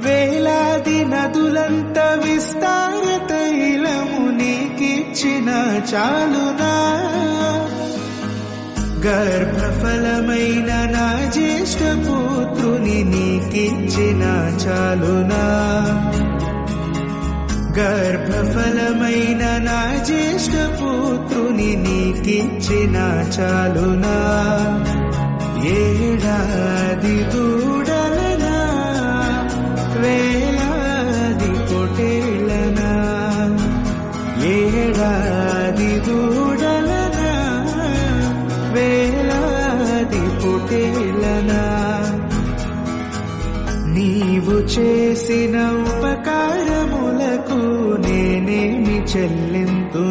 వేలాది నదులంత విస్తార తైలము నీకిచ్చిన చాలునా గర్భఫలమైన నా జ్యేష్ఠ పుత్రుని నీకిచ్చిన చాలునా గర్భఫలమైన నా జ్యేష్ఠ పుత్రుని నీకిచ్చిన చాలునా ఏడాది దూడలనా వేలాది పొటేలనా ఏడాది దూడలనా వేలాది పొటేలనా నీవు చేసిన ఉపకారములకు నేనేమి చెల్లింతు